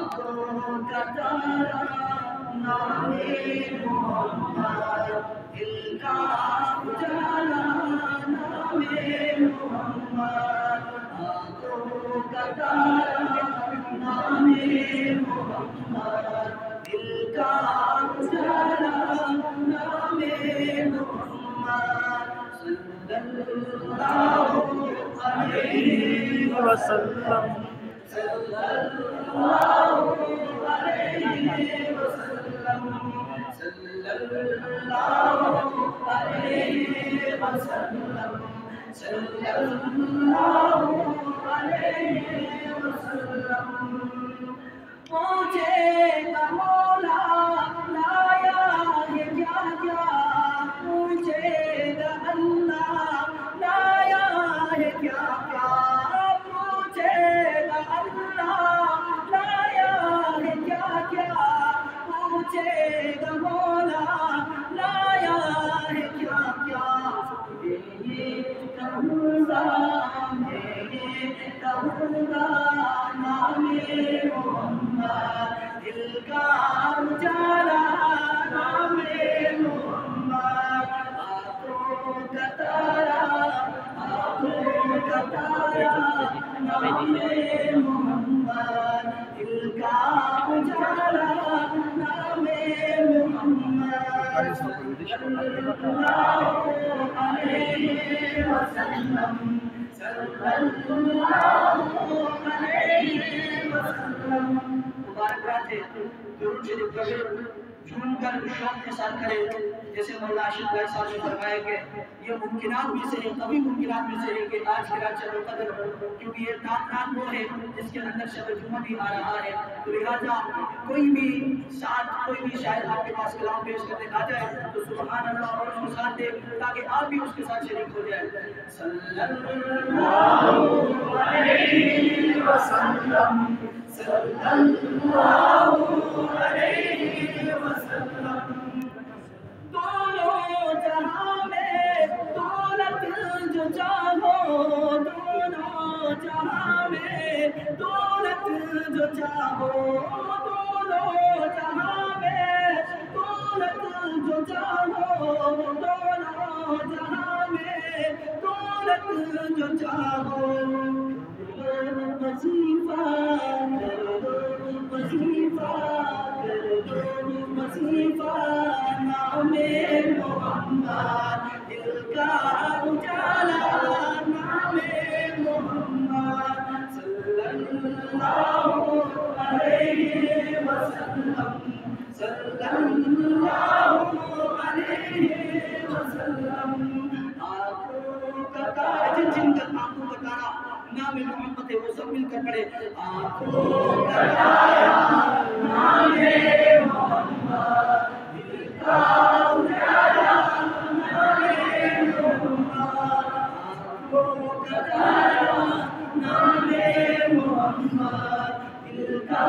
آنکھوں کا تارا نام محمد، دل کا اجالا نام محمد، آنکھوں کا تارا نام محمد، دل کا اجالا نام محمد، صلی اللہ علیہ وسلم، صلی اللہ علیہ وسلم، صلی اللہ علیہ وسلم، صلی اللہ علیہ وسلم، پوچھے گا مولا لایا ہے کیا کیا، پوچھے گا اللہ لایا ہے کیا کیا، پوچھے گا اللہ لایا ہے کیا کیا، پوچھے گا مولا لایا ہے کیا کیا، یہ کہوں گا میں یہ کہوں گا نام محمد، دل کا اجالا نام محمد، آنکھوں کا تارا، آنکھوں کا تارا نام محمد، دل کا اجالا نام محمد، صلی اللہ علیہ وسلم، صلی اللہ علیہ وسلم۔ مبارک بات ہے درود شریف پڑھے، جھوم کر شوق کے ساتھ کرے، جیسے مولانا عاشق بھائی صاحب نے فرمایا کہ یہ ممکنات میں سے ہے، کبھی ممکنات میں سے ہے کہ آج کی رات شب قدر ہو، کیونکہ یہ رات وہ ہے جس کے اندر شب جمعہ بھی آ رہا ہے، تو لہٰذا کوئی بھی ساتھ کوئی بھی شاید آپ کے پاس کلام پیش کرنے آ جائے تو سبحان اللہ اور اس کو ساتھ دے تاکہ آپ بھی اس کے ساتھ شریک ہو جائے۔ صلی اللہ علیہ وسلم، صلی اللہ علیہ وسلم، دونوں جہاں میں دولت جو چاہو، دونوں جہاں میں دولت جو چاہو، دونوں جہاں میں دولت جو چاہو، دونوں جہاں میں دولت جو چاہو، وظیفہ کر دو، وظیفہ کر دو، وظیفہ نام محمد، دل کا اجالا نام محمد، صلی اللہ علیہ وسلم، صلی اللہ علیہ وسلم، آنکھوں کا تارا، جن کا آنکھوں کا تارا نام محمد ہے وہ سب مل کر پڑھے، آنکھوں کا تارا نام محمد، دل کا اجالا نام محمد، آنکھوں کا تارا نام محمد، دل کا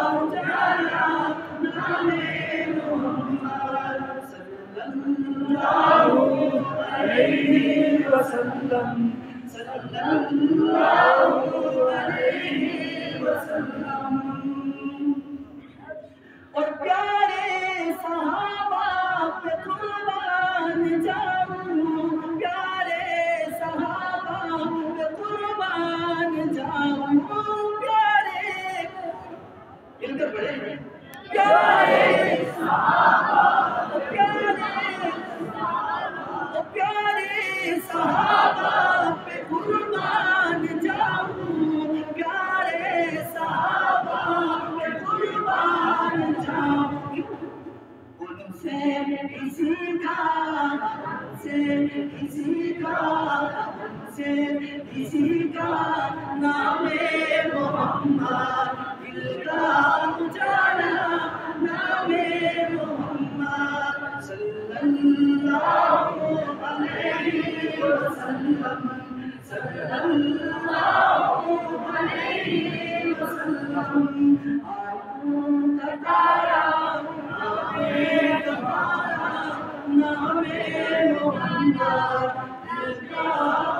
اجالا نام محمد، صلی اللہ علیہ وسلم، صلی اللہ علیہ وسلم، اور پیارے صحابہ پہ قربان جاؤں، پیارے صحابہ پہ قربان جاؤں، پیارے مل کر پڑھیں، پیارے صحابہ، پیارے صحابہ پہ قربان جاؤں، پیارے صحابہ پہ قربان جاؤں، ان سے کسی کا، ان سے کسی کا، ان سے کسی کا نام محمد، دل کا اجالا نام محمد، صلی اللہ علیہ وسلم، صلی اللہ علیہ وسلم، آنکھوں کا تارا نام محمد، دل کا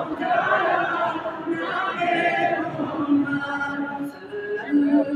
اجالا نام محمد، صلی